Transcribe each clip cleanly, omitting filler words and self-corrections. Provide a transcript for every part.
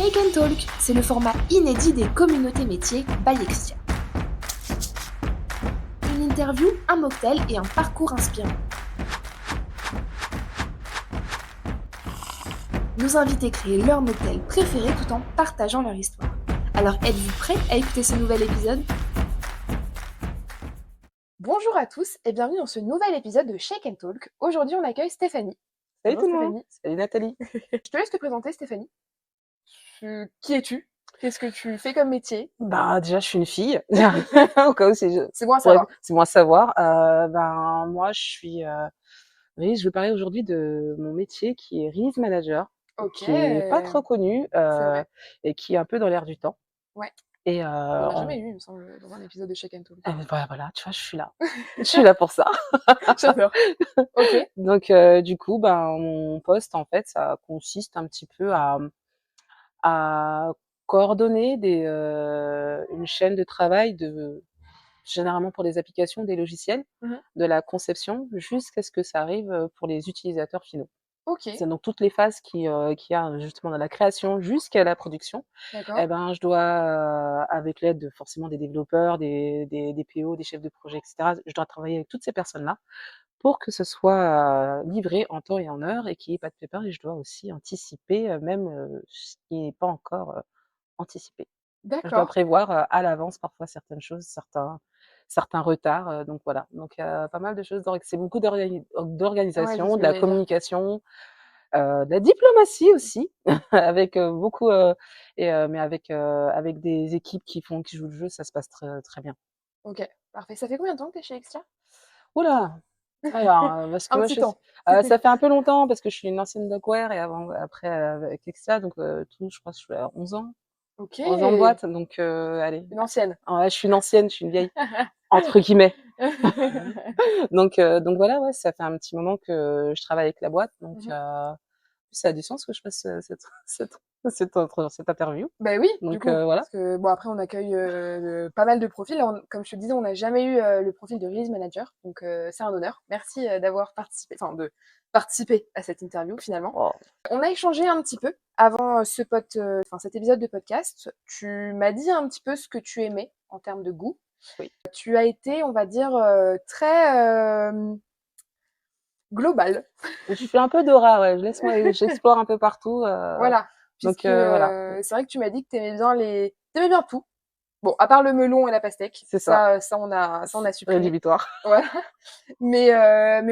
Shake and Talk, c'est le format inédit des communautés métiers by Extia. Une interview, un mocktail et un parcours inspirant. Nos invités créent leur mocktail préféré tout en partageant leur histoire. Alors êtes-vous prêts à écouter ce nouvel épisode ? Bonjour à tous et bienvenue dans ce nouvel épisode de Shake and Talk. Aujourd'hui on accueille Stéphanie. Salut tout le monde. Stéphanie. Salut Nathalie. Je te laisse te présenter Stéphanie. Qui es-tu ? Qu'est-ce que tu fais comme métier ? Bah déjà je suis une fille. Au cas où c'est bon à savoir. C'est bon à savoir. Moi je vais parler aujourd'hui de mon métier qui est release manager, qui est pas trop connu et qui est un peu dans l'air du temps. Ouais. Et on n'a jamais eu, il me semble, dans un épisode de Shake and Talk. Voilà, tu vois, je suis là. Je suis là pour ça. J'adore. Ok. Donc du coup, mon poste en fait, ça consiste un petit peu à coordonner une chaîne de travail généralement pour les applications, des logiciels, de la conception jusqu'à ce que ça arrive pour les utilisateurs finaux. Ok. C'est donc toutes les phases qu'il y a justement dans la création jusqu'à la production. D'accord. Je dois, avec l'aide forcément des développeurs, des PO, des chefs de projet, etc., je dois travailler avec toutes ces personnes-là pour que ce soit livré en temps et en heure et qu'il n'y ait pas de pépin. Et je dois aussi anticiper ce qui n'est pas encore anticipé. D'accord. Je dois prévoir à l'avance parfois certaines choses, certains retards. Donc voilà. Donc pas mal de choses. C'est beaucoup d'organisation, Ouais, de la communication, de la diplomatie aussi, avec beaucoup mais avec des équipes qui jouent le jeu, ça se passe très très bien. Ok, parfait. Ça fait combien de temps que tu es chez Extia ? Oula. Alors, parce que Un moi, petit temps. Ça fait un peu longtemps parce que je suis une ancienne Docware et après avec Extia, donc je crois que je suis à 11 ans. Ok. 11 ans de boîte, donc allez. Une ancienne. Ouais, je suis une ancienne, je suis une vieille, entre guillemets. Donc voilà, ouais, ça fait un petit moment que je travaille avec la boîte, donc ça a du sens que je fasse cette interview. Ben oui, donc du coup, voilà. parce que bon, après on accueille pas mal de profils. Là, comme je te disais, on n'a jamais eu le profil de release manager, donc c'est un honneur. Merci d'avoir participé, de participer à cette interview finalement. Oh. On a échangé un petit peu avant cet épisode de podcast. Tu m'as dit un petit peu ce que tu aimais en termes de goût. Oui. Tu as été, on va dire, très global. Je suis un peu Dora, ouais. J'explore un peu partout. Voilà. Donc voilà. C'est vrai que tu m'as dit que t'aimais bien tout. Bon, à part le melon et la pastèque. C'est ça. Ça on a supprimé. Rédhibitoire. Voilà. Mais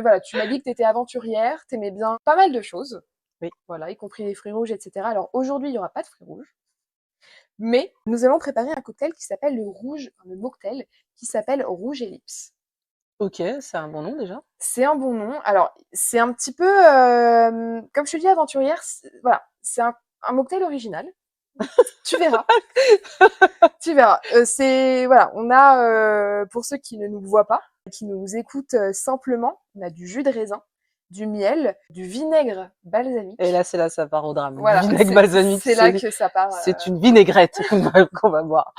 voilà, tu m'as dit que t'étais aventurière, t'aimais bien pas mal de choses. Oui. Voilà, y compris les fruits rouges, etc. Alors aujourd'hui, il y aura pas de fruits rouges. Mais nous allons préparer un cocktail qui s'appelle le mocktail qui s'appelle Rouge Ellipse. Ok, c'est un bon nom déjà. C'est un bon nom. Alors, c'est un petit peu, comme je te dis, aventurière. Voilà, c'est un mocktail original. Tu verras. Tu verras. On a, pour ceux qui ne nous voient pas, qui nous écoutent simplement, on a du jus de raisin, du miel, du vinaigre balsamique. Et là, ça part au drame. Voilà, du vinaigre balsamique, c'est là que ça part. C'est une vinaigrette qu'on va boire.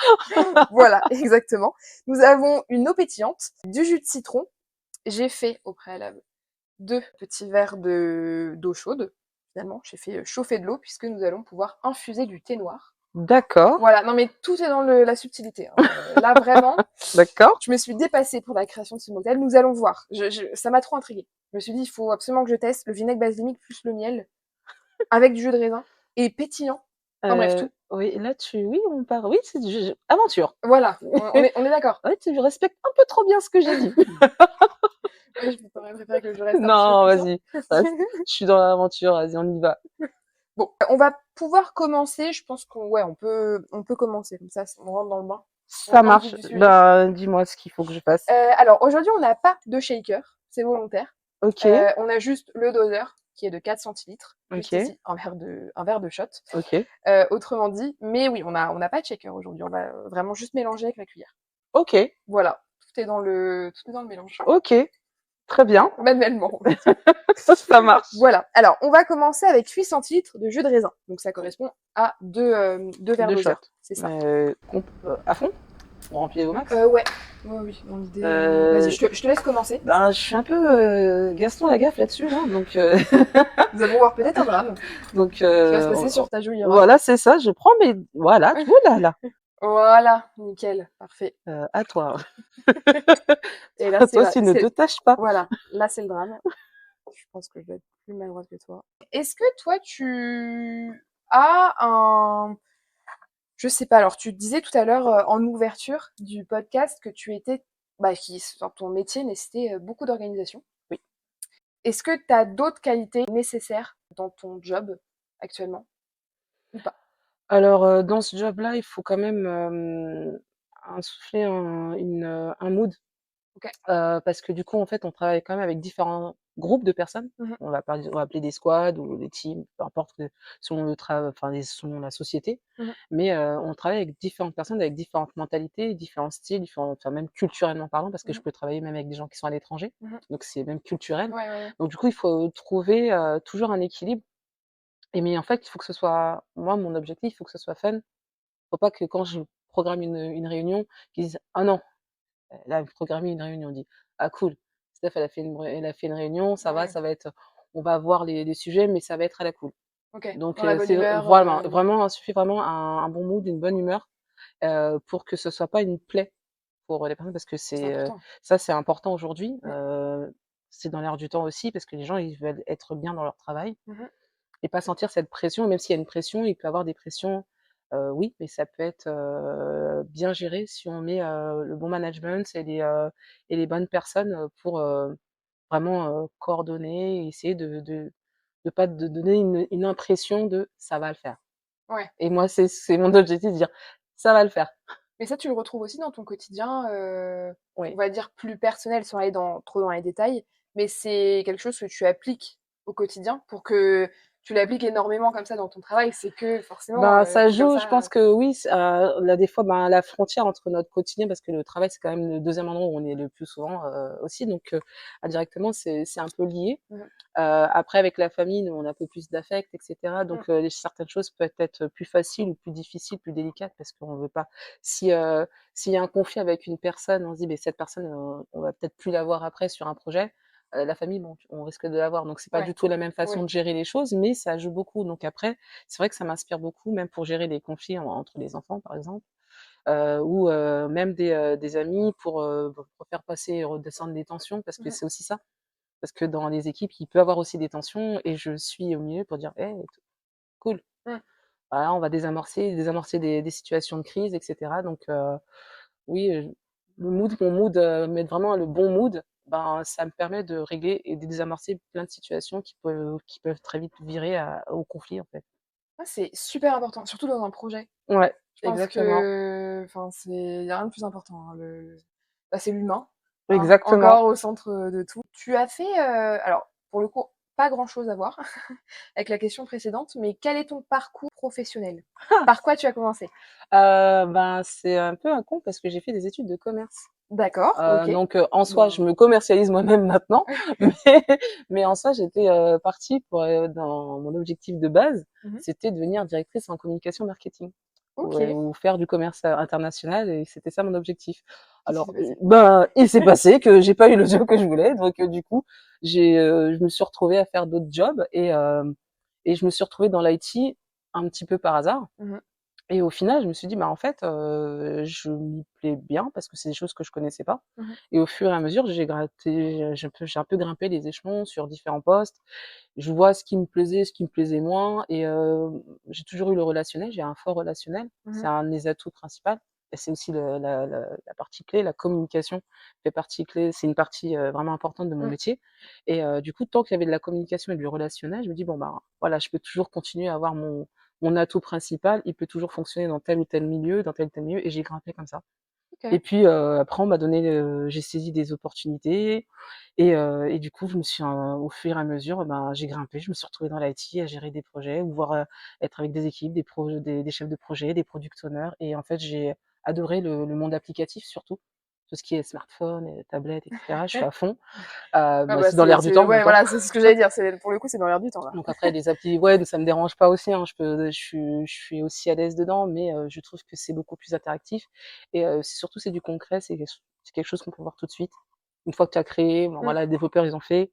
Voilà, exactement. Nous avons une eau pétillante, du jus de citron. J'ai fait au préalable 2 petits verres d'eau chaude. Finalement, j'ai fait chauffer de l'eau puisque nous allons pouvoir infuser du thé noir. D'accord. Voilà, non mais tout est dans la subtilité. Là vraiment, d'accord. Je me suis dépassée pour la création de ce mocktail. Nous allons voir. Ça m'a trop intriguée. Je me suis dit, il faut absolument que je teste le vinaigre balsamique plus le miel avec du jus de raisin et pétillant. Enfin bref, tout. Oui, là on part. Oui, c'est du aventure. Voilà, on est d'accord. Ouais, tu respectes un peu trop bien ce que j'ai dit. Ouais, je pourrais préférer que je reste non, vas-y. Je suis dans l'aventure, vas-y, on y va. Bon, on va pouvoir commencer. Je pense on peut commencer comme ça. On rentre dans le bain. Ça marche. Dis-moi ce qu'il faut que je fasse. Alors aujourd'hui, on n'a pas de shaker, c'est volontaire. Ok. On a juste le doseur qui est de 4 centilitres. Juste ici, un verre de shot. Ok. Autrement dit, mais oui, on n'a pas de shaker aujourd'hui. On va vraiment juste mélanger avec la cuillère. Ok. Voilà, tout est dans le mélange. Ok. Très bien. Manuellement. Ça marche. Voilà. Alors, on va commencer avec 8 centilitres de jus de raisin. Donc, ça correspond à 2 verres doseurs. C'est ça. À fond? Vous remplissez vos max? Ouais. Ouais, oui, dans l'idée. Vas-y, Euh, je te laisse commencer. Ben, je suis un peu Gaston Lagaffe là-dessus, hein, donc Nous allons voir peut-être un drame donc qui va se passer sur ta jolie robe. voilà, c'est ça. Je prends mes voilà, tu vois là, Voilà, nickel, parfait. à toi. Et là, Toi, tu ne te tâches pas. voilà, là, c'est le drame. Je pense que je dois être plus maladroite que toi. Est-ce que toi, tu as un... Je sais pas, alors tu disais tout à l'heure en ouverture du podcast que tu étais... Bah, ton métier nécessitait beaucoup d'organisation. Oui. Est-ce que tu as d'autres qualités nécessaires dans ton job actuellement ou pas? Alors, dans ce job-là, il faut quand même, insuffler un mood, Ok. parce que du coup, en fait, on travaille quand même avec différents groupes de personnes. Mhm, On va appeler des squads ou des teams, peu importe selon selon la société. mhm, Mais, on travaille avec différentes personnes, avec différentes mentalités, différents styles, enfin même culturellement parlant, parce que je mhm, peux travailler même avec des gens qui sont à l'étranger, mhm. donc c'est même culturel. Ouais, ouais, ouais. Donc du coup, il faut trouver, toujours un équilibre mais en fait, il faut que ce soit moi, mon objectif, il faut que ce soit fun. Faut pas que quand je programme une réunion, qu'ils disent: «Ah non, elle a programmé une réunion», on dit: «Ah cool, Steph elle a fait une réunion, Ouais, ça va être on va voir les sujets, mais ça va être à la cool». ok. Donc Dans la bonne c'est humeur. voilà, vraiment, il suffit vraiment un bon mood, une bonne humeur, pour que ce soit pas une plaie pour les personnes parce que C'est important. ça, c'est important aujourd'hui, Mm, c'est dans l'air du temps aussi parce que les gens, ils veulent être bien dans leur travail mhm. et pas sentir cette pression. Même s'il y a une pression, il peut y avoir des pressions, oui, mais ça peut être, bien géré si on met, le bon management et les bonnes personnes, pour, vraiment, coordonner et essayer de pas de donner une impression de: «Ça va le faire» Ouais. et moi, c'est mon objectif de dire: «Ça va le faire». Mais ça, tu le retrouves aussi dans ton quotidien, on Oui. va dire plus personnel, sans aller trop dans les détails, mais c'est quelque chose que tu appliques au quotidien pour que tu l'appliques énormément comme ça dans ton travail, c'est que forcément, Ben, ça tu es comme joue, je ça, pense que oui, là, des fois, ben, la frontière entre notre quotidien, parce que le travail, c'est quand même le deuxième endroit où on est le plus souvent aussi, donc indirectement, c'est un peu lié. mmh, Après, avec la famille, nous, on a un peu plus d'affect, etc. mmh, Donc, certaines choses peuvent être plus faciles ou plus difficiles, plus délicates, parce qu'on veut pas. Si s'il y a un conflit avec une personne, on se dit, mais cette personne, on va peut-être plus la voir après sur un projet. La famille, bon, on risque de l'avoir. Donc, c'est pas ouais, du tout la même façon ouais. de gérer les choses, mais ça joue beaucoup. Donc après, c'est vrai que ça m'inspire beaucoup, même pour gérer les conflits entre les enfants, par exemple, ou même des amis pour faire passer et redescendre les tensions, parce que Mmh. c'est aussi ça. Parce que dans les équipes, il peut y avoir aussi des tensions et je suis au milieu pour dire: «Hey, cool, Mmh. voilà, on va désamorcer des situations de crise» et cetera. Donc oui, mon mood, mettre vraiment le bon mood, ben, ça me permet de régler et de désamorcer plein de situations qui peuvent très vite virer au conflit, en fait. Ah, c'est super important, surtout dans un projet. Ouais, Je pense exactement. que enfin, il y a rien de plus important, hein, bah, c'est l'humain, hein, Exactement. encore au centre, de tout. Tu as fait, alors pour le coup, pas grand-chose à voir avec la question précédente, mais quel est ton parcours professionnel? Par quoi tu as commencé? Ben, c'est un peu un con parce que j'ai fait des études de commerce. D'accord, OK. Donc en soi, je Ben, me commercialise moi-même maintenant, mais mais en soi, j'étais, partie pour, dans mon objectif de base, mmh mh. c'était devenir directrice en communication marketing OK. ou faire du commerce, international et c'était ça mon objectif. Qu'est-ce qui Alors, s'est passé? ben, il s'est passé que j'ai pas eu le job que je voulais, donc du coup, je me suis retrouvée à faire d'autres jobs et je me suis retrouvée dans l'IT un petit peu par hasard. Mmh mh. Et au final, je me suis dit: «Bah, en fait, je m'y plais bien» parce que c'est des choses que je connaissais pas Mmh. et au fur et à mesure, j'ai un peu grimpé les échelons sur différents postes. Je vois ce qui me plaisait, ce qui me plaisait moins et j'ai toujours eu le relationnel, j'ai un fort relationnel. C'est Mmh. un de mes atouts principal et c'est aussi la partie clé, la communication fait partie clé, c'est une partie, vraiment importante de mon Mmh. métier et du coup, tant qu'il y avait de la communication et du relationnel, je me dis: «Bon, bah, voilà, je peux toujours continuer à avoir mon atout principal, il peut toujours fonctionner dans tel ou tel milieu, dans tel ou tel milieu» et j'ai grimpé comme ça. Et OK. puis, après on m'a donné, j'ai saisi des opportunités et du coup je me suis, au fur et à mesure, ben, j'ai grimpé, je me suis retrouvée dans l'IT à gérer des projets ou voire, être avec des équipes, des chefs de projet, des product owners et en fait j'ai adoré le monde applicatif surtout. Tout ce qui est smartphone et tablette et cetera, je suis à fond. Ah Bah, bah, c'est dans l'air du temps en même ouais, temps. voilà, c'est ce que j'allais dire, c'est pour le coup, c'est dans l'air du temps, là. Donc après les applis web, ça me dérange pas aussi, hein, je suis aussi à l'aise dedans, mais je trouve que c'est beaucoup plus interactif et c'est surtout c'est du concret, c'est quelque chose qu'on peut voir tout de suite. Une fois que tu as créé, bon, voilà, les développeurs, ils ont fait,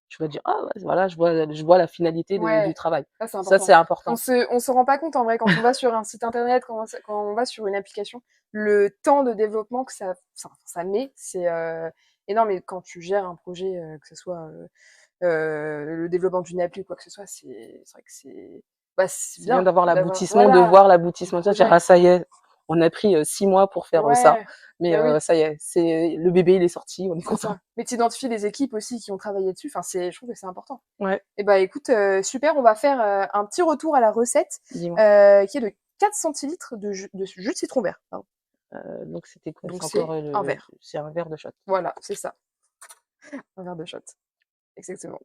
tu vas dire, ah, ouais, voilà, je vois la finalité du Ouais, travail. ça c'est Ça, important. c'est important. On se rend pas compte en vrai quand on va sur un site internet, quand on va sur une application, le temps de développement que ça met, c'est énorme. Et quand tu gères un projet, que ce soit le développement d'une appli ou quoi que ce soit, c'est vrai que c'est C'est bien bien d'avoir d'avoir, l'aboutissement, de voilà, voir du l'aboutissement. Tu vas dire, projet. ah, ça y est, on a pris 6 mois pour faire ça, Ouais, mais bah oui, ça y est, le bébé, il est sorti, on est c'est content. ça. Mais t'identifies les équipes aussi qui ont travaillé dessus. Enfin, je trouve que c'est important. Ouais, Et bah écoute, super, on va faire un petit retour à la recette dis-moi. qui est de 4 centilitres de jus de citron vert. Pardon. Donc, c'était quoi? Donc C'est encore c'est un verre. c'est un verre de shot. Voilà, c'est ça. Un verre de shot. Exactement.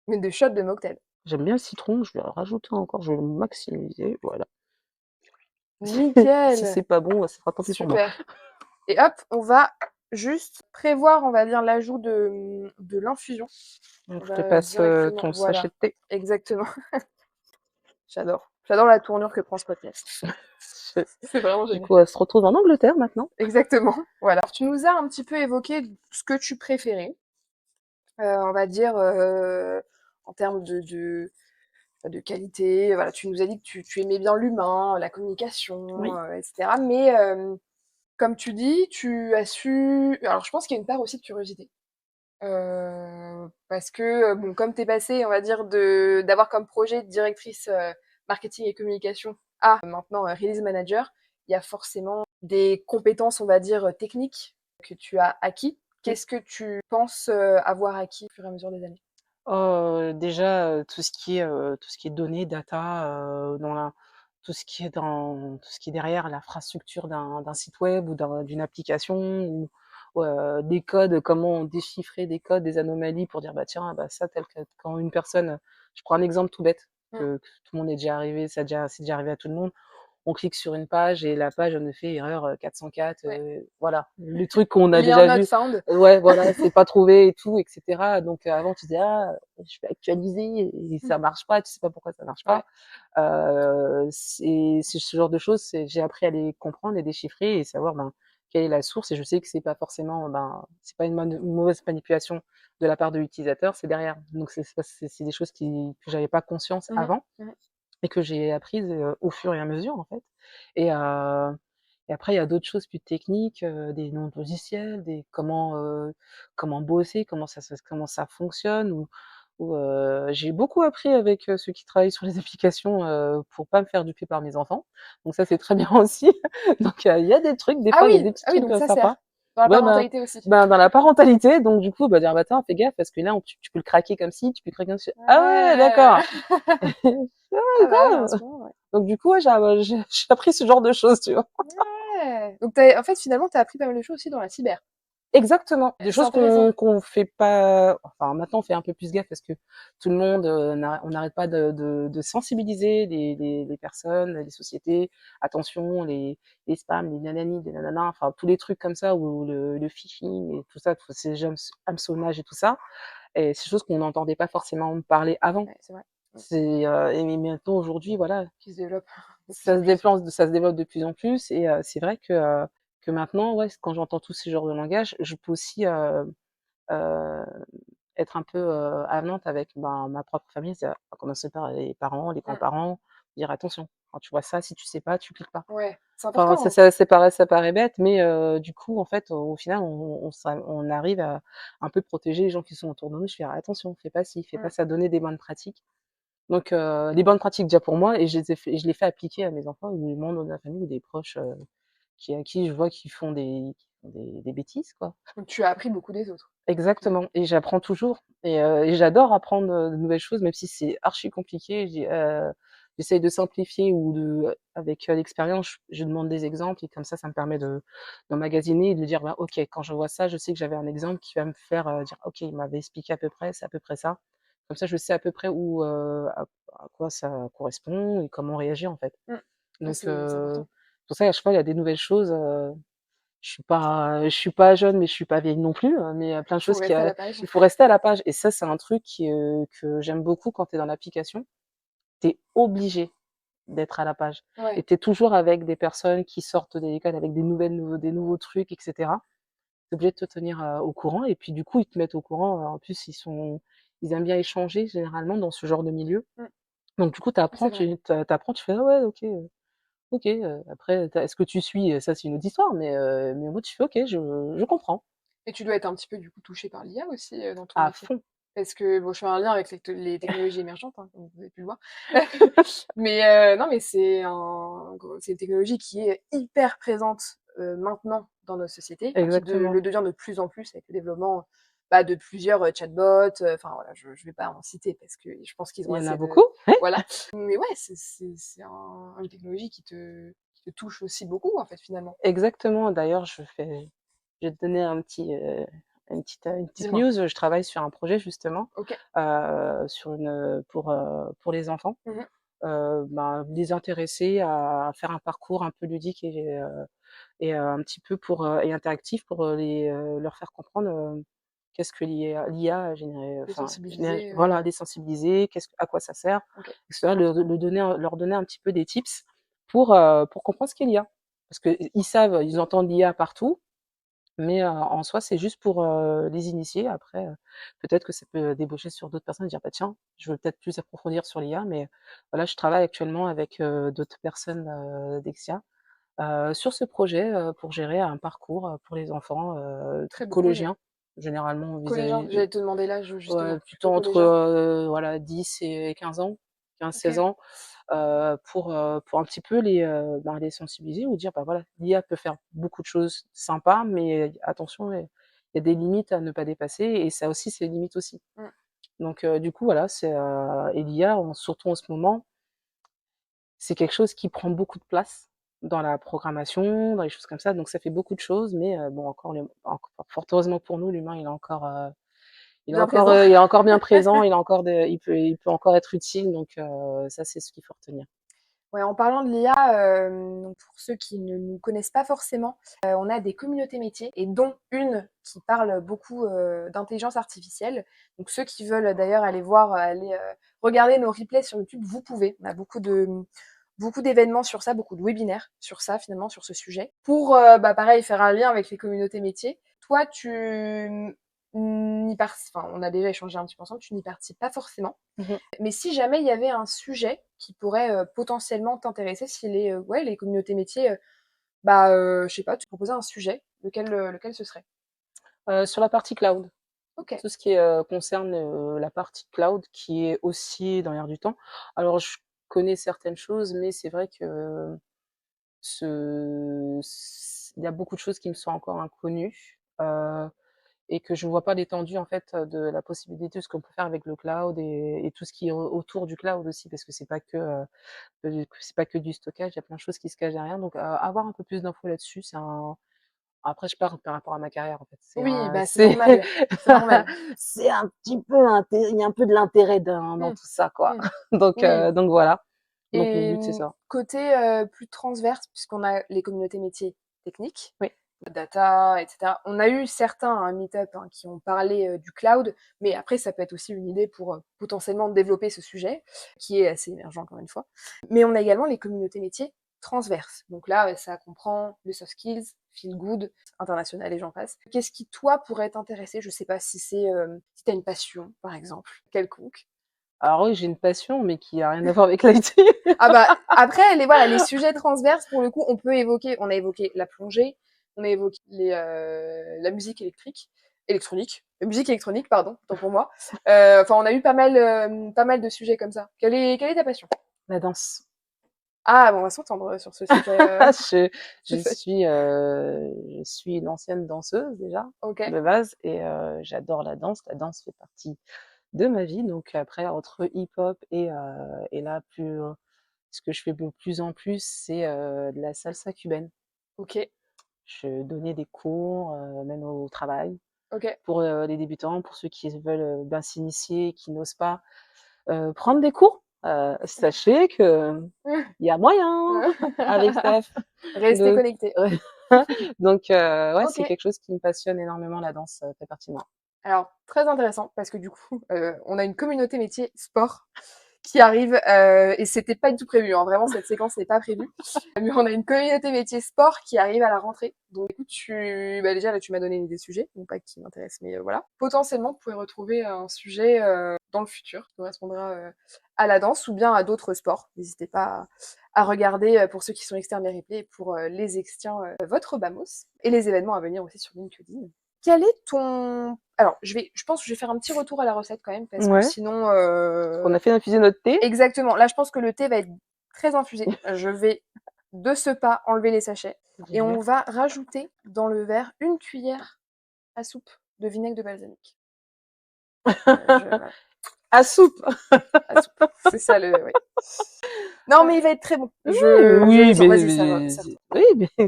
Mais de shot de mocktail. J'aime bien le citron, je vais en rajouter encore, je vais le maximiser, voilà. Si Nickel. c'est pas bon, ça fera tant pis pour moi. Super. Et hop, on va juste prévoir, on va dire, l'ajout de l'infusion. Donc, On je te va passe directement, ton sachet voilà, de thé. exactement. J'adore. J'adore la tournure que prend ce podcast. C'est vraiment Du génial. coup, elle se retrouve en Angleterre maintenant. Exactement. Voilà. Alors, tu nous as un petit peu évoqué ce que tu préférais, on va dire, en termes de qualité. Voilà, tu nous as dit que tu aimais bien l'humain, la communication, Oui, etc. Mais comme tu dis, tu as su. Alors, je pense qu'il y a une part aussi de curiosité. Parce que, bon, comme tu es passée, on va dire, d'avoir comme projet de directrice marketing et communication à maintenant release manager, il y a forcément des compétences, on va dire, techniques que tu as acquis. oui. Qu'est-ce que tu penses avoir acquis au fur et à mesure des années? Déjà, tout ce qui est données, data, tout ce qui est derrière l'infrastructure d'un site web ou d'une application ou des codes, comment déchiffrer des codes, des anomalies pour dire, bah tiens, bah ça, quand une personne, je prends un exemple tout bête Mm. que tout le monde est déjà arrivé, c'est déjà arrivé à tout le monde. On clique sur une page et la page elle nous fait erreur 404, Ouais. voilà, le truc qu'on a Lien déjà not vu. found. Ouais, voilà, c'est pas trouvé et tout, etc. Donc avant tu disais ah, je vais actualiser et ça marche pas, tu sais pas pourquoi ça marche Ouais. pas. C'est ce genre de choses, j'ai appris à les comprendre, les déchiffrer et savoir ben quelle est la source. Et je sais que c'est pas forcément c'est pas une mauvaise manipulation de la part de l'utilisateur, c'est derrière. Donc c'est des choses que j'avais pas conscience Mhm. avant Mhm. et que j'ai apprises au fur et à mesure en fait. Et, et après il y a d'autres choses plus techniques, des noms de logiciels, des comment bosser, comment ça fonctionne. Ou j'ai beaucoup appris avec ceux qui travaillent sur les applications pour pas me faire duper par mes enfants. Donc ça c'est très bien aussi. Donc il y a des trucs, des fois il y a des petits Ah oui, trucs donc ça sympas. sert. Dans la Ouais, parentalité aussi. dans la parentalité, donc du coup, dire, bah, attends, fais gaffe, parce que là, tu peux le craquer comme ci, tu peux le craquer comme ci. Ah ouais, Ouais. d'accord. Ah bah ouais, en Grave. ce moment, ouais. Donc du coup, ouais, j'ai appris ce genre de choses, tu vois. Ouais. Donc en fait, finalement, tu as appris pas mal de choses aussi dans la cyber. Exactement. Des C'est choses intéressant. qu'on fait pas, enfin, maintenant, on fait un peu plus gaffe parce que tout le monde, on n'arrête pas de sensibiliser les personnes, les sociétés. Attention, les spams, les nanani, les nanana, enfin, tous les trucs comme ça, ou le phishing et tout ça, tous ces hameçonnages et tout ça. Et c'est des choses qu'on n'entendait pas forcément parler avant. Ouais, c'est vrai. Mm. Et maintenant, aujourd'hui, voilà, Qui se développe de plus en plus. ça se développe de plus en plus. Et c'est vrai que maintenant, ouais, quand j'entends tous ces genres de langage, je peux aussi euh, être un peu avenante avec ma propre famille, c'est à commencer par les parents, les Mm. grands-parents, dire attention, quand tu vois ça, si tu sais pas, tu cliques pas. Ouais, c'est Enfin, important. Hein. ça paraît bête, mais du coup, en fait, au final, on arrive à un peu protéger les gens qui sont autour de nous. Je fais attention, fais pas ci, fais pas Mm. ça, donner des bonnes pratiques. Donc, les bonnes pratiques déjà pour moi, et je les fais appliquer à mes enfants ou les membres de la famille ou des proches à qui je vois qui font des bêtises, quoi. Donc tu as appris beaucoup des autres. Au final. Exactement, et j'apprends toujours et j'adore apprendre, de nouvelles choses, même si c'est archi compliqué. J'essaye de simplifier ou avec, l'expérience, je demande des exemples et comme ça me permet d'emmagasiner et de dire: «Bah, OK, quand je vois ça, je sais que j'avais un exemple qui va me faire, dire: "OK, il m'avait expliqué à peu près, c'est à peu près ça"». Comme ça, je sais à peu près à quoi ça correspond et comment réagir, en fait. Mm. Ouais, Donc c'est important. pour ça, à chaque fois, il y a des nouvelles choses, je suis pas jeune, mais je suis pas vieille non plus, mais il y a plein de Faut choses rester à la page. il faut rester à la page. Et ça, c'est un truc que j'aime beaucoup quand tu es dans l'application. Tu es obligé d'être à la page et Ouais. tu es toujours avec des personnes qui sortent des écoles avec des nouveaux trucs, etc. tu es obligé de te tenir, au courant et puis du coup, ils te mettent au courant, en plus ils aiment bien échanger généralement dans ce genre de milieu. Mmh. Donc du coup, C'est vrai. tu fais: «Ah ouais, OK, OK», après est-ce que tu suis, ça c'est une autre histoire, mais moi tu fais: «OK, je comprends». Et tu dois être un petit peu, du coup, touché par l'IA aussi, dans ton À métier? fond. Parce que bon, je fais un lien avec les technologies émergentes, hein, comme vous avez pu le voir. Mais non, mais c'est une technologie qui est hyper présente, maintenant dans nos sociétés, enfin Exactement. le devient de plus en plus avec le développement, bah, de plusieurs, chatbots, enfin voilà, je vais pas en citer parce que je pense qu'ils ont Il y en a assez beaucoup, de ouais. voilà. Mais ouais, c'est une technologie qui te touche aussi beaucoup, en fait, finalement. Exactement. D'ailleurs, je vais te donner une petite Dis-moi. news. Je travaille sur un projet justement, OK. sur pour les enfants, Mmh. ben, les intéresser à faire un parcours un peu ludique et un petit peu et interactif pour, leur faire comprendre, qu'est-ce que l'IA a généré, Les enfin, sensibiliser, voilà, les sensibiliser, à quoi ça sert, OK. et cetera. Leur donner un petit peu des tips pour comprendre ce qu'est l'IA. Parce qu'ils savent, ils entendent l'IA partout, mais en soi, c'est juste pour, les initier. Après, peut-être que ça peut débaucher sur d'autres personnes et dire: «Bah, tiens, je veux peut-être plus approfondir sur l'IA», mais voilà, je travaille actuellement avec, d'autres personnes, d'Exia, sur ce projet, pour gérer un parcours, pour les enfants, Très beau projet. collégiens. Généralement Collégien, vis-à-vis j'allais te demander l'âge ouais, justement, plutôt plutôt entre, collégien? voilà 10 et 15 ans, 15-16 OK. ans, pour un petit peu les sensibiliser ou dire: «Bah, voilà, l'IA peut faire beaucoup de choses sympas, mais attention, il y a des limites à ne pas dépasser et ça aussi, ses limites aussi». Mmh. Donc du coup, voilà, et l'IA, surtout en ce moment, c'est quelque chose qui prend beaucoup de place dans la programmation, dans les choses comme ça, donc ça fait beaucoup de choses, mais bon, fort heureusement pour nous, l'humain, Bien présent. il est encore bien présent, il peut encore être utile, donc ça, c'est ce qu'il faut retenir. Ouais, en parlant de l'IA, donc pour ceux qui ne nous connaissent pas forcément, on a des communautés métiers et dont une qui parle beaucoup, d'intelligence artificielle. Donc ceux qui veulent d'ailleurs regarder nos replays sur YouTube, vous pouvez. On a beaucoup d'événements sur ça, beaucoup de webinaires sur ça finalement, sur ce sujet. Pour, bah, pareil, faire un lien avec les communautés métiers. Toi, enfin, on a déjà échangé un petit peu ensemble, tu n'y participes pas forcément. Mmh. Mais si jamais il y avait un sujet qui pourrait, potentiellement t'intéresser, si les communautés métiers, bah, je sais pas, tu proposais un sujet, lequel ce serait? Sur la partie cloud, OK. tout ce qui concerne, la partie cloud qui est aussi dans l'air du temps. Alors je connais certaines choses, mais c'est vrai que il y a beaucoup de choses qui me sont encore inconnues, et que je ne vois pas l'étendue en fait, de la possibilité de ce qu'on peut faire avec le cloud et tout ce qui est autour du cloud aussi, parce que c'est pas que du stockage, il y a plein de choses qui se cachent derrière, donc avoir un peu plus d'infos là-dessus, après je parle par rapport à ma carrière en fait, Oui, bah, c'est normal, c'est normal. c'est un petit peu il y a un peu de l'intérêt dans Mmh, tout ça quoi. mmh. Oui Donc voilà, donc mon et but c'est ça. côté, plus transverse, puisqu'on a les communautés métiers techniques, Oui. data et cetera. On a eu certains, un meet-up, hein, qui ont parlé, du cloud, mais après ça peut être aussi une idée pour, potentiellement développer ce sujet, qui est assez émergent encore une fois. Mais on a également les communautés métiers transverses. Donc là, ça comprend le soft skills, feel good, international et j'en passe. Qu'est-ce qui toi pourrait t'intéresser? Je sais pas si si tu une passion, par exemple, quelconque? Alors oui, j'ai une passion, mais qui a rien à voir avec l'IT. Ah bah, après les sujets transverses pour le coup, on a évoqué la plongée, on a évoqué la musique électronique, la musique électronique pardon, autant pour moi. Enfin on a eu pas mal de sujets comme ça. Quelle est ta passion? La danse. Ah bon, on va s'entendre, sur ce sujet, Je c'est fait. je suis une ancienne danseuse déjà, OK, de base, et j'adore la danse. La danse fait partie de ma vie, donc après entre hip-hop et là ce que je fais de plus en plus, c'est, de la salsa cubaine. OK, Je donnais des cours, même au travail, OK. pour, les débutants, pour ceux qui veulent, ben, s'initier, qui n'osent pas, prendre des cours. Sachez que il y a moyen avec Steph. Restez Donc connectés. ouais, donc ouais, c'est OK. quelque chose qui me passionne énormément, la danse, fait partie de moi. Alors très intéressant parce que du coup, on a une communauté métier sport qui arrive et c'était pas du tout prévu, hein. Vraiment cette séquence n'est pas prévue. Mais on a une communauté métier sport qui arrive à la rentrée. Donc écoute, déjà là tu m'as donné des sujets, non pas qui m'intéressent, mais voilà. Potentiellement, vous pouvez retrouver un sujet dans le futur qui correspondra à la danse ou bien à d'autres sports. N'hésitez pas à regarder pour ceux qui sont externes les replays et pour les externes votre Bamos et les événements à venir aussi sur LinkedIn. Quel est ton... Alors, je pense que je vais faire un petit retour à la recette quand même, parce que Ouais. sinon... On a fait infuser notre thé. Exactement. Là, je pense que le thé va être très infusé. Je vais, de ce pas, enlever les sachets. Et on va rajouter dans le verre une cuillère à soupe de vinaigre de balsamique. Voilà. À soupe. À soupe. C'est ça le... Oui. Non, mais il va être très bon. Oui, Vas-y, ça va. oui, mais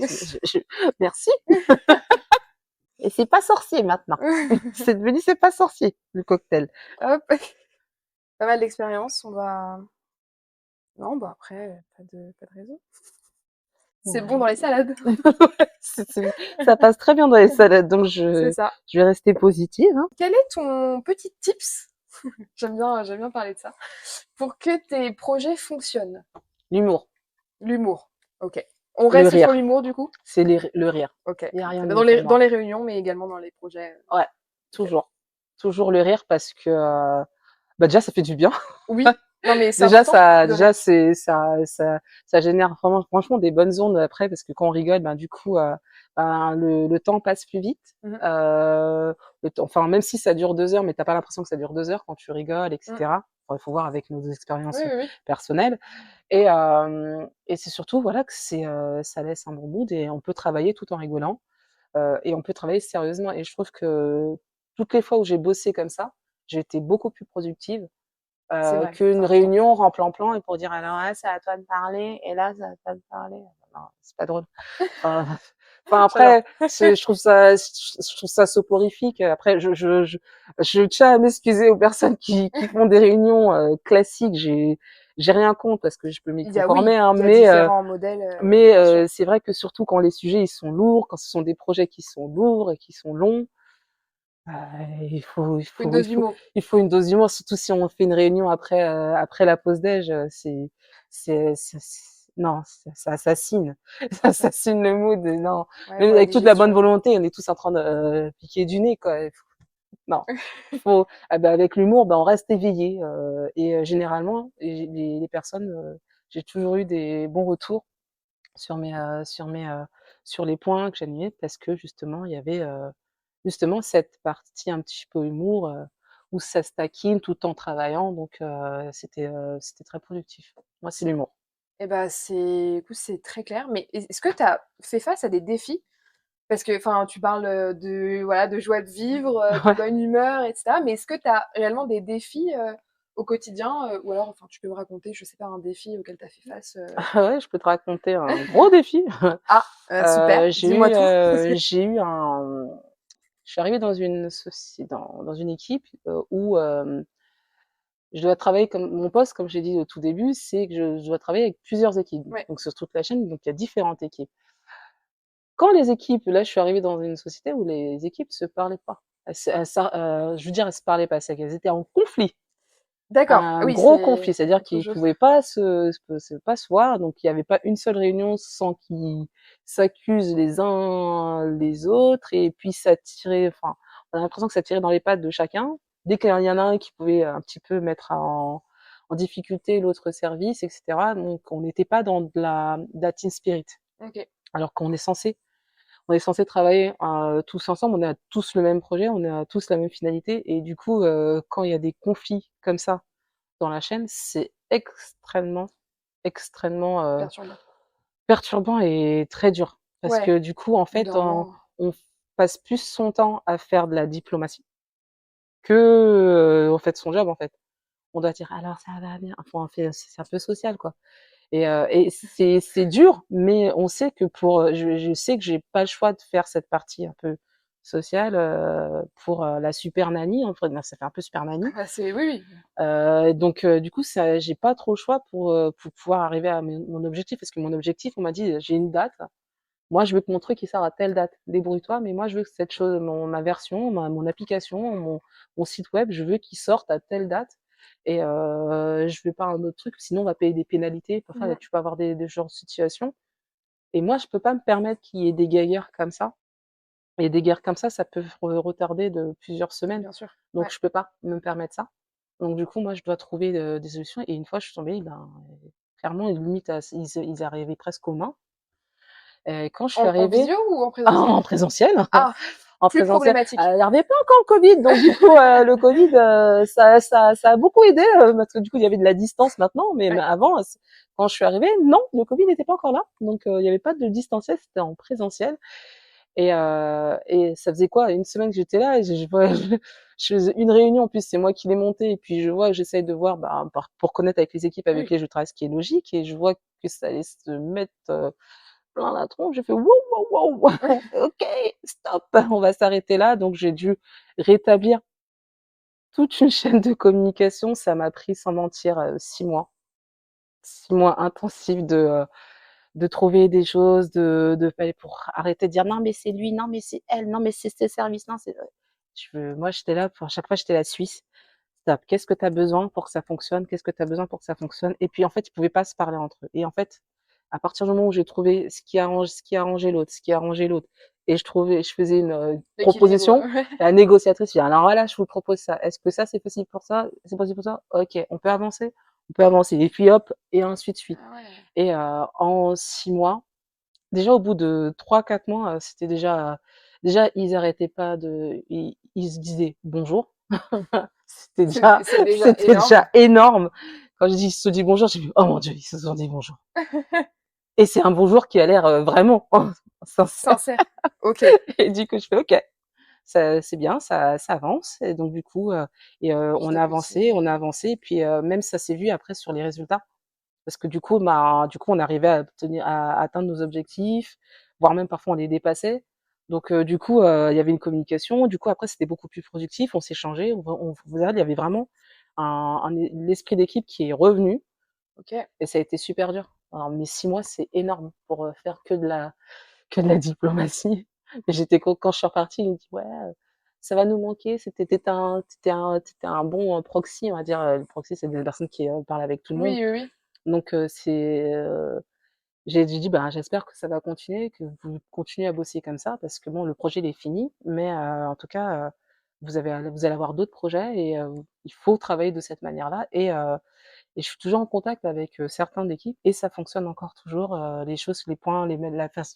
merci. Et c'est pas sorcier maintenant. C'est devenu c'est pas sorcier, le cocktail. Hop. Pas mal d'expérience. On va... Non, bah après, pas de raison. C'est bon dans les salades. Ça passe très bien dans les salades, donc C'est ça. je vais rester positive. Hein. Quel est ton petit tips? J'aime bien parler de ça. Pour que tes projets fonctionnent. L'humour. L'humour. Ok. On Le reste sur rire. l'humour du coup? C'est le rire. Ok. Il n'y a rien de Dans mieux pour dans moi. les réunions, mais également dans les projets. Ouais, toujours. Toujours le rire parce que bah déjà ça fait du bien. Oui. Non mais c'est Déjà important ça de rire. déjà c'est ça génère vraiment franchement des bonnes ondes après parce que quand on rigole ben du coup ben, le temps passe plus vite. Mhm. Enfin même si ça dure 2 heures mais t'as pas l'impression que ça dure 2 heures quand tu rigoles Mhm. etc. Enfin, il faut voir avec nos Oui, expériences oui, oui. personnelles et c'est surtout voilà que c'est ça laisse un bon mood et on peut travailler tout en rigolant et on peut travailler sérieusement et je trouve que toutes les fois où j'ai bossé comme ça j'ai été beaucoup plus productive C'est vrai. C'est qu'une important. réunion en plan-plan et pour dire alors là, c'est à toi de parler et là, c'est à toi de parler. Non, c'est pas drôle. Enfin, enfin J'adore. après, je trouve ça soporifique. Après, je tiens à m'excuser aux personnes qui font des réunions classiques. J'ai rien contre parce que je peux m'y conformer, hein, Il y a différents modèles, bien sûr. c'est vrai que surtout quand les sujets ils sont lourds, quand ce sont des projets qui sont lourds et qui sont longs, Une dose d'humour. il faut une dose d'humour, surtout si on fait une réunion après la pause déj, non, ça assassine. Ça assassine le mood, non. Ouais, Même pour la avec toute la bonne digestion. volonté, on est tous en train de piquer du nez, quoi. Non, faut, ah bah, avec l'humour, bah, on reste éveillé. Généralement, les personnes, j'ai toujours eu des bons retours sur sur les points que j'animais parce que justement, il y avait justement cette partie un petit peu humour, où ça se taquine tout en travaillant donc c'était très productif. Moi, c'est l'humour. Eh ben, écoute, c'est très clair. Mais est-ce que tu as fait face à des défis? Parce que, enfin, tu parles de, voilà, de joie de vivre, de Ouais. bonne humeur, etc. Mais est-ce que tu as réellement des défis au quotidien? Ou alors, enfin, tu peux me raconter, je sais pas, un défi auquel tu as fait face? Ah ouais, je peux te raconter un gros défi. Ah, super, dis-moi tout. J'ai eu un je suis arrivée dans une dans une équipe, où, je dois travailler comme mon poste, comme j'ai dit au tout début, c'est que je dois travailler avec plusieurs équipes, Ouais, donc sur toute la chaîne, donc il y a différentes équipes. Quand les équipes là, je suis arrivée dans une société où les équipes se parlaient pas. Je veux dire, elles se parlaient pas, c'est qu'elles étaient en conflit, d'accord. Ah un oui, gros c'est conflit, c'est-à-dire autre qu'ils chose. pouvaient pas pas se voir, donc il y avait pas une seule réunion sans qu'ils s'accusent les uns les autres et puis ça tirait enfin, on a l'impression que ça tirait dans les pattes de chacun. Dès qu'il y en a un qui pouvait un petit peu mettre en difficulté l'autre service et cetera, donc on n'était pas dans de la team spirit. Ok. Alors qu'on est censé travailler tous ensemble, on a tous le même projet, on a tous la même finalité, et du coup, quand il y a des conflits comme ça dans la chaîne, c'est extrêmement Perturbant. perturbant et très dur. Parce Ouais, que du coup, en au bout fait, d'un moment. on passe plus son temps à faire de la diplomatie que en fait son job en fait. On doit dire alors ça va bien. Enfin, c'est un peu social quoi. Et c'est dur, mais on sait que je sais que j'ai pas le choix de faire cette partie un peu sociale pour la super nanny. En fait, ça fait un peu super nanny. Ah, oui, oui. Donc du coup, ça, j'ai pas trop le choix pour pouvoir arriver à mon objectif. Parce que mon objectif, on m'a dit, j'ai une date. Moi, je veux que mon truc il sort à telle date. Débrouille-toi, mais moi, je veux que cette chose, ma version, mon application, mon site web, je veux qu'il sorte à telle date. et je veux pas un autre truc, sinon on va payer des pénalités. Parfois, Mmh. tu peux avoir des genres de situations et moi, je peux pas me permettre qu'il y ait des guéguerres comme ça et des guerres comme ça peut retarder de plusieurs semaines. Bien sûr. Donc Ouais. je peux pas me permettre ça. Donc du coup, moi, je dois trouver, des solutions et une fois, je suis tombée, ben, clairement, limite à ils arrivaient presque aux mains. Quand je suis En arrivée visio ou en présentiel? en présentiel, Ah! en Plus présentiel, problématique. il y avait pas encore le covid, donc du coup, le covid, ça a beaucoup aidé, parce que du coup, il y avait de la distance maintenant, mais Ouais. avant, quand je suis arrivée, non, le covid n'était pas encore là, donc il y avait pas de distanciel, c'était en présentiel et ça faisait quoi? Une semaine que j'étais là et je vois je faisais une réunion, en plus, c'est moi qui l'ai montée et puis je vois j'essaye de voir, bah, pour connaître avec les équipes avec Oui. lesquelles je travaille, ce qui est logique et je vois que ça allait se mettre, plein la tronche. J'ai fait: «Wow, wow, wow, OK, stop, on va s'arrêter là», donc j'ai dû rétablir toute une chaîne de communication. Ça m'a pris, sans mentir, 6 mois. 6 mois intensifs de trouver des choses, de fallait pour arrêter de dire: «Non, mais c'est lui, non, mais c'est elle, non, mais c'est ce service, non, c'est» moi, j'étais là pour à chaque fois, j'étais la Suisse. Stop. Qu'est-ce que tu as besoin pour que ça fonctionne? Qu'est-ce que tu as besoin pour que ça fonctionne? Et puis, en fait, ils pouvaient pas se parler entre eux. Et en fait, à partir du moment où j'ai trouvé ce qui arrangeait l'autre, ce qui arrangeait l'autre, et je faisais une L'équilibre, proposition, ouais. la négociatrice, je dis, alors voilà, je vous propose ça. Est-ce que ça, c'est possible pour ça? C'est possible pour ça? Ok, on peut avancer? On peut avancer. Et puis hop, et ainsi de suite. Ah ouais. Et en 6 mois, déjà au bout de 3, 4 mois, c'était déjà, ils arrêtaient pas ils se disaient bonjour. C'était déjà, C'est déjà c'était énorme. déjà énorme. Quand je dis, ils se sont dit bonjour, j'ai fait, oh mon Dieu, ils se sont dit bonjour. Et c'est un bonjour qui a l'air vraiment sincère. Sincère. OK. Et du coup, je fais, ok, ça, c'est bien, ça avance. Et donc, du coup, Petit à petit. on a avancé. Et puis, même ça s'est vu après sur les résultats. Parce que du coup, on arrivait à atteindre nos objectifs, voire même parfois on les dépassait. Donc, du coup, il y avait une communication. Du coup, après, c'était beaucoup plus productif. On s'échangeait. Il y avait vraiment l'esprit d'équipe qui est revenu. OK. Et ça a été super dur. Alors, mais 6 mois, c'est énorme pour faire que de la diplomatie. Mais quand je suis repartie, il me dit, ouais, ça va nous manquer. T'étais un bon proxy, on va dire. Le proxy, c'est des personnes qui parlent avec tout le monde. Oui, oui, oui. Donc, j'ai dit, ben, j'espère que ça va continuer, que vous continuez à bosser comme ça, parce que bon, le projet, il est fini, mais en tout cas, vous allez avoir d'autres projets et il faut travailler de cette manière-là. Et je suis toujours en contact avec certains d'équipes et ça fonctionne encore toujours. Les choses, les points,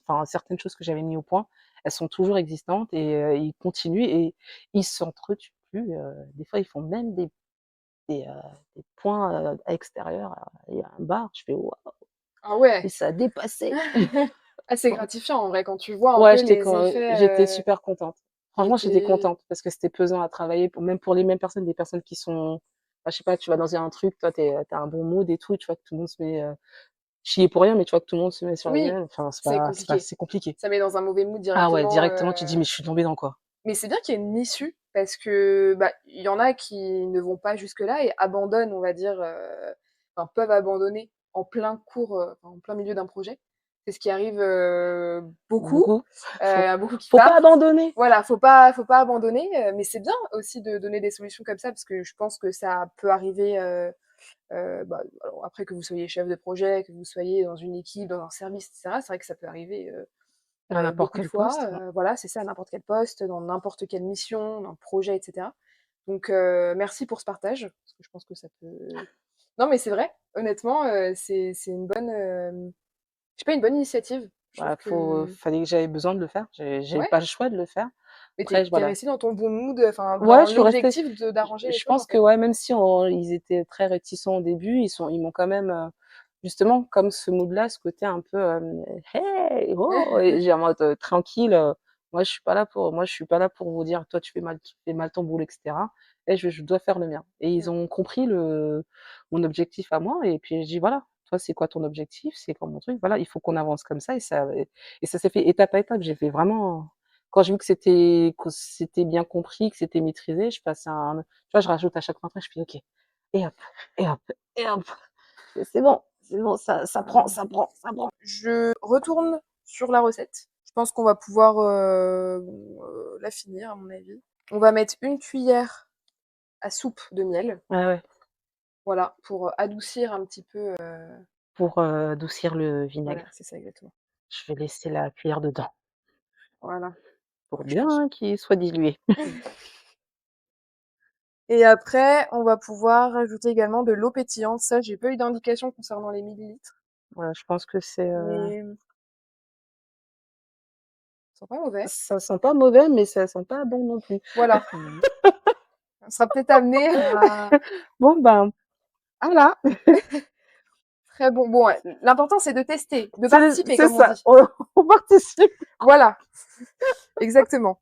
enfin, certaines choses que j'avais mis au point, elles sont toujours existantes et ils continuent et ils s'entretuent plus. Des fois, ils font même des, euh, des points extérieurs. Il y a un bar, je fais waouh, Ah ouais. et ça a dépassé. Ah, c'est gratifiant en vrai quand tu vois un Ouais, peu les j'étais effets, super contente. qui Franchement, j'étais étaient contente parce que c'était pesant à travailler, même pour les mêmes personnes, des personnes qui sont, bah, je sais pas, tu vas dans un truc, toi, t'as un bon mood et tout, et tu vois que tout le monde se met, chier pour rien, mais tu vois que tout le monde se met sur la oui, gueule. Enfin, c'est compliqué. c'est compliqué. Ça met dans un mauvais mood Ah ouais, directement, directement, tu te dis, mais je suis tombée dans quoi? mais c'est bien qu'il y ait une issue parce que, bah, il y en a qui ne vont pas jusque-là et abandonnent, on va dire, enfin peuvent abandonner en plein cours, enfin en plein milieu d'un projet. C'est ce qui arrive, beaucoup, Beaucoup. Faut, beaucoup qui faut pas partent. abandonner. Voilà, faut pas abandonner, mais c'est bien aussi de donner des solutions comme ça parce que je pense que ça peut arriver, bah, alors après que vous soyez chef de projet, que vous soyez dans une équipe, dans un service et cetera, c'est vrai que ça peut arriver, À n'importe beaucoup de quel fois, poste. Ouais. voilà, c'est ça, à n'importe quel poste, dans n'importe quelle mission, dans un projet et cetera. Donc merci pour ce partage, parce que je pense que ça peut non, mais c'est vrai, honnêtement, c'est une bonne, je sais pas, une bonne initiative. Je trouve Bah, que fallait que j'avais besoin de le faire. J'ai ouais, pas le choix de le faire. mais Après, tu es voilà. restée dans ton bon mood, enfin Ouais, dans je suis restée. l'objectif de d'arranger les Je choses, en pense que fait. ouais, même si ils étaient très réticents au début, ils m'ont quand même, justement, comme ce mood-là, ce côté un peu, hey, oh, et j'ai en mode tranquille. Moi, je suis pas là pour vous dire, toi, tu fais mal ton boulot, etc. Et je dois faire le mien. Et ils Mmh. ont compris mon objectif à moi. Et puis je dis, voilà, toi, c'est quoi ton objectif? C'est quoi mon truc? Voilà, il faut qu'on avance comme ça. Et ça s'est fait étape à étape. J'ai fait vraiment, quand j'ai vu que c'était bien compris, que c'était maîtrisé, je passais tu vois, je rajoute à chaque fois un truc, je fais OK. Et hop, et hop, et hop. C'est bon, ça prend, ça prend, ça prend. Je retourne sur la recette. Je pense qu'on va pouvoir, la finir à mon avis. On va mettre une cuillère à soupe de miel. Ouais, ouais. Voilà, pour adoucir un petit peu, pour, adoucir le voilà, vinaigre. c'est ça exactement. Je vais laisser la cuillère dedans Voilà, pour ouais, je pense. bien qu'il soit dilué. Et après, on va pouvoir rajouter également de l'eau pétillante. Ça, j'ai pas eu d'indication concernant les millilitres, Voilà, je pense que c'est, mais ils sont pas mauvais. ça sent pas mauvais, mais ça sent pas bon non plus. Voilà, on sera peut-être amené à Bon, ben, voilà, très bon. Bon, ouais, l'important c'est de tester, de participer, c'est comme on ça, dit. on participe. Voilà, exactement.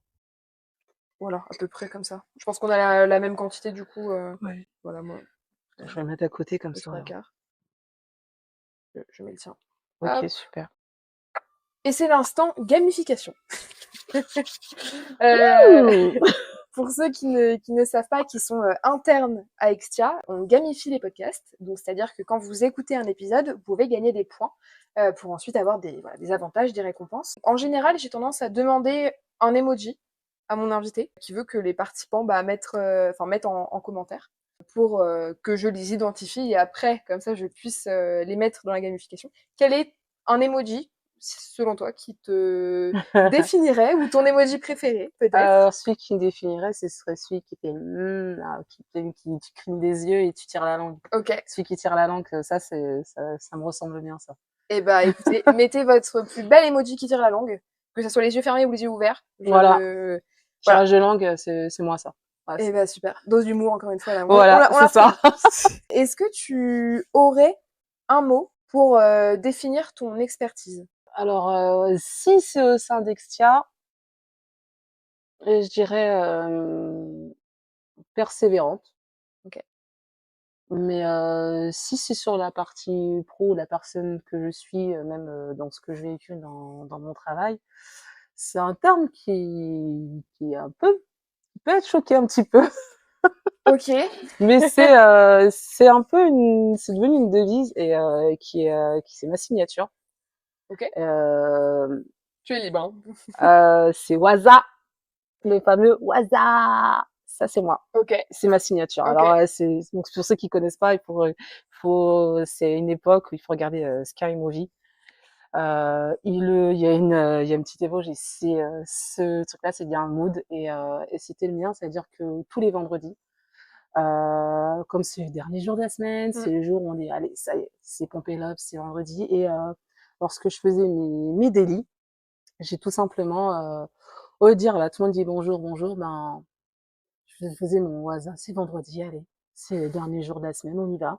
Voilà, à peu près comme ça. Je pense qu'on a la même quantité du coup. Ouais. Voilà, moi, Je vais le mettre à côté comme le ça. trois quarts. Je mets le tien. OK, Hop. super. Et c'est l'instant gamification. Euh, Mmh. pour ceux qui ne savent pas, qui sont internes à Extia, on gamifie les podcasts. Donc, c'est-à-dire que quand vous écoutez un épisode, vous pouvez gagner des points pour ensuite avoir voilà, des avantages, des récompenses. En général, j'ai tendance à demander un emoji à mon invité qui veut que les participants mettent en commentaire pour que je les identifie et après, comme ça, je puisse les mettre dans la gamification. Quel est un emoji, selon toi, qui te définirait ou ton emoji préféré, peut-être? Alors, celui qui me définirait, ce serait celui qui fait qui tu clignes des yeux et tu tires la langue. Ok. Celui qui tire la langue, ça me ressemble bien, ça. Eh bah, écoutez, mettez votre plus bel emoji qui tire la langue, que ce soit les yeux fermés ou les yeux ouverts. Voilà, Voilà. tirage de langue, c'est moi, ça. Ouais, Eh bah, super. Dose d'humour, encore une fois, là. voilà, On c'est l'a ça. trouvé. Est-ce que tu aurais un mot pour définir ton expertise? Alors, si c'est au sein d'Extia, je dirais persévérante. Ok. Mais si c'est sur la partie pro, la personne que je suis, même dans ce que je véhicule dans mon travail, c'est un terme qui est un peu, qui peut être choqué un petit peu, Ok. mais c'est un peu c'est devenu une devise et qui c'est ma signature. Ok. Euh, Tu es libre, hein. c'est Waza, le fameux Waza. Ça, c'est moi. Ok. C'est ma signature. Ok. Alors, c'est donc pour ceux qui connaissent pas, c'est une époque où il faut regarder Scary Movie. Il y a une petite évoque. Ce truc-là, c'est bien un mood et c'était le mien. C'est-à-dire que tous les vendredis, comme c'est le dernier jour de la semaine, Mm. c'est le jour où on dit allez, ça y est, c'est pompé up, c'est vendredi. Et lorsque je faisais mes délits, j'ai tout simplement au lieu de dire là, tout le monde dit bonjour, bonjour, ben je faisais mon hasard, c'est vendredi, allez, c'est le dernier jour de la semaine, on y va,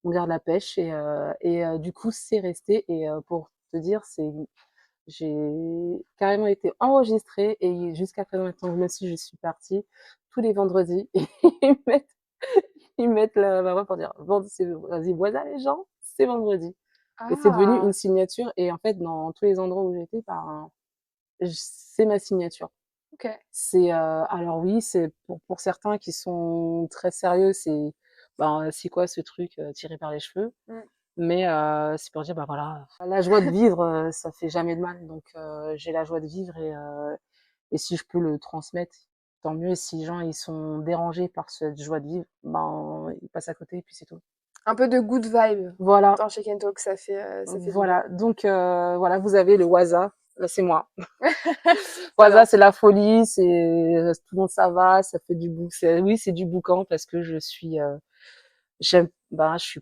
on garde la pêche et du coup c'est resté et pour te dire j'ai carrément été enregistrée et jusqu'à présent maintenant même si je suis partie tous les vendredis ils mettent ils mettent ma voix pour dire bon vas-y voilà les gens c'est vendredi et c'est devenu une Ah. signature et en fait dans tous les endroits où j'étais ben c'est ma signature. Ok. Alors oui, c'est pour certains qui sont très sérieux, c'est quoi ce truc tiré par les cheveux. Mm. Mais c'est pour dire bah voilà, la joie de vivre, ça fait jamais de mal. Donc j'ai la joie de vivre et si je peux le transmettre, tant mieux. Et si les gens ils sont dérangés par cette joie de vivre, ben ils passent à côté et puis c'est tout. Un peu de good vibe Voilà, dans Shake and Talk, ça fait du bien. voilà. Donc voilà, vous avez le Waza, là c'est moi. Voilà. Waza, c'est la folie, tout le monde ça va, ça fait oui, c'est du boucan parce que je suis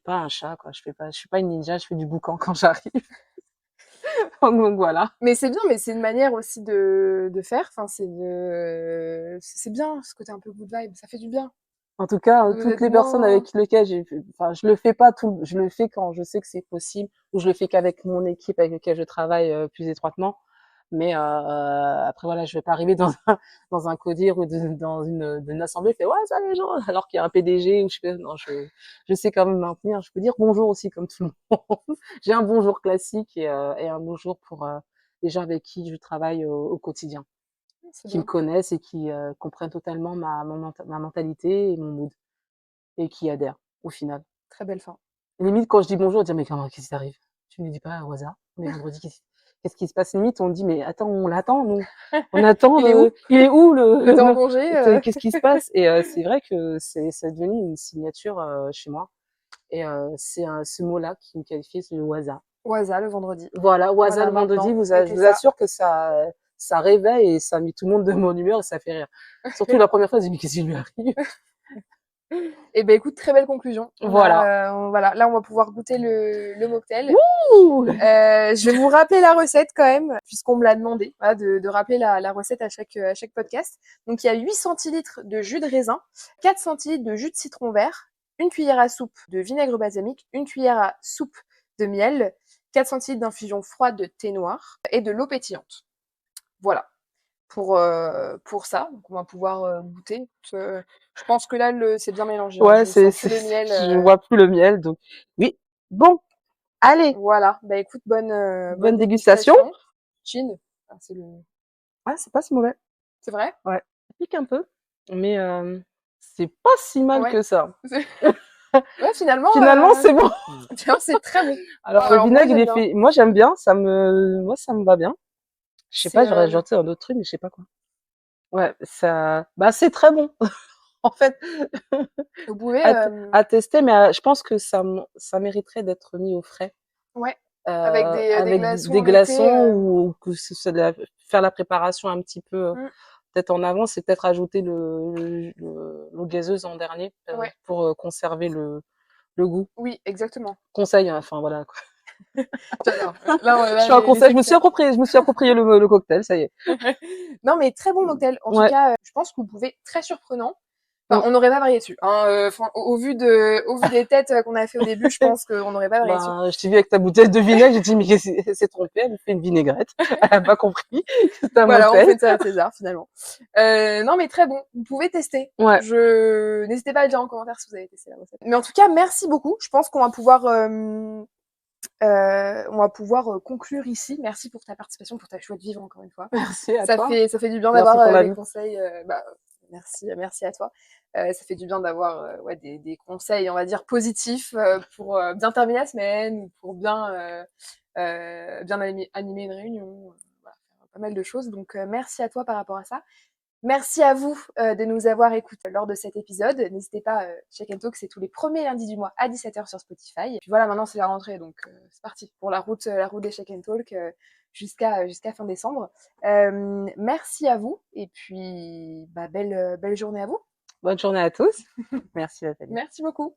pas un chat, quoi. Je suis pas une ninja, je fais du boucan quand j'arrive. Donc voilà. Mais c'est bien, mais c'est une manière aussi de faire. Enfin, c'est bien ce côté un peu good vibe. Ça fait du bien. En tout cas, Vous toutes êtes les personnes moins. avec lesquelles enfin, je le fais pas je le fais quand je sais que c'est possible ou je le fais qu'avec mon équipe avec laquelle je travaille plus étroitement. Mais après voilà, je vais pas arriver dans un codir ou dans une assemblée, fait ouais ça les gens, alors qu'il y a un PDG ou je fais non, je sais quand même maintenir. Je peux dire bonjour aussi comme tout le monde. J'ai un bonjour classique et un bonjour pour les gens avec qui je travaille au quotidien, C'est qui me bien. connaissent et qui comprennent totalement ma mentalité et mon mood et qui adhèrent au final. Très belle fin. Limite, quand je dis bonjour, on dit mais comment, qu'est-ce qui t'arrive? Tu ne le dis pas au hasard. On est vendredi, qu'est-ce qui se passe? Limite, on dit mais attends, on l'attend, nous. On attend, Il est où? il est où Il était en congé? qu'est-ce qui se passe? Et c'est vrai que c'est devenu une signature chez moi. Et c'est ce mot-là qui me qualifie, c'est le waza. Waza le vendredi. Voilà, waza Voilà, le vendredi, maintenant, je mettez vous ça. assure que ça réveille et ça met tout le monde de bonne humeur et ça fait rire. Surtout la première fois, je me dis, mais qu'est-ce qui lui arrive? Eh ben écoute, très belle conclusion. Voilà. Voilà, là on va pouvoir goûter le mocktail. Ouh! Je vais vous rappeler la recette quand même, puisqu'on me l'a demandé, voilà, de rappeler la recette à chaque podcast. Donc il y a 8 centilitres de jus de raisin, 4 centilitres de jus de citron vert, une cuillère à soupe de vinaigre balsamique, une cuillère à soupe de miel, 4 centilitres d'infusion froide de thé noir et de l'eau pétillante. Voilà pour ça. Donc on va pouvoir goûter. Je pense que là c'est bien mélangé. Hein. Ouais, Je sens plus le miel. je vois plus le miel, donc oui. Bon, allez, Voilà. Bah écoute, bonne bonne dégustation. dégustation. Chin. Ah, Ah, c'est pas si mauvais. c'est vrai? Ouais, ça pique un peu, mais c'est pas si mal Ouais. que ça. Ouais, finalement, Finalement, c'est bon. finalement, c'est très bon. Alors le Alors moi vinaigre, il j'aime est bien. fait. Moi, j'aime bien. Moi, ça me va bien. Je sais C'est pas, j'aurais ajouté un autre truc, mais je sais pas quoi. Ouais, bah, c'est très bon. En fait, vous pouvez à tester, mais je pense que ça mériterait d'être mis au frais. ouais avec des Avec glaçons des en été. glaçons ou que ce soit faire la préparation un petit peu Mm, peut-être en avance et peut-être ajouter l'eau gazeuse en dernier ouais. pour conserver le goût. Oui, exactement. Conseil, hein, enfin voilà. Quoi. J'adore. Je Là suis un les conseil, experts. je me suis approprié le cocktail, ça y est. Non, mais très bon mocktail. En tout Ouais. cas, je pense que vous pouvez très surprenant. Enfin, Mm. on n'aurait pas varié dessus. Hein. Au vu des têtes qu'on a fait au début, je pense qu'on n'aurait pas varié dessus. Ben, je t'ai vu avec ta bouteille de vinaigre, j'ai dit, mais elle s'est trompée, elle me fait une vinaigrette. Elle a pas compris que c'était un Voilà, on mocktail. fait ça à César finalement. Non, mais très bon. Vous pouvez tester. Ouais. N'hésitez pas à le dire en commentaire si vous avez testé la recette. Mais en tout cas, merci beaucoup. Je pense qu'on va pouvoir conclure ici. Merci pour ta participation, pour ta joie de vivre encore une fois. Merci à toi. Ça fait du bien Merci d'avoir pour des l'avis. conseils. Merci à toi. Ça fait du bien d'avoir des conseils, on va dire positifs pour bien terminer la semaine ou pour bien animer une réunion. Voilà, faire pas mal de choses. Donc merci à toi par rapport à ça. Merci à vous de nous avoir écoutés lors de cet épisode. N'hésitez pas, Check and Talk, c'est tous les premiers lundis du mois à 17h sur Spotify. Et puis voilà, maintenant c'est la rentrée, donc c'est parti pour la route des Check and Talk jusqu'à fin décembre. Merci à vous et puis belle journée à vous. Bonne journée à tous. Merci Nathalie. Merci beaucoup.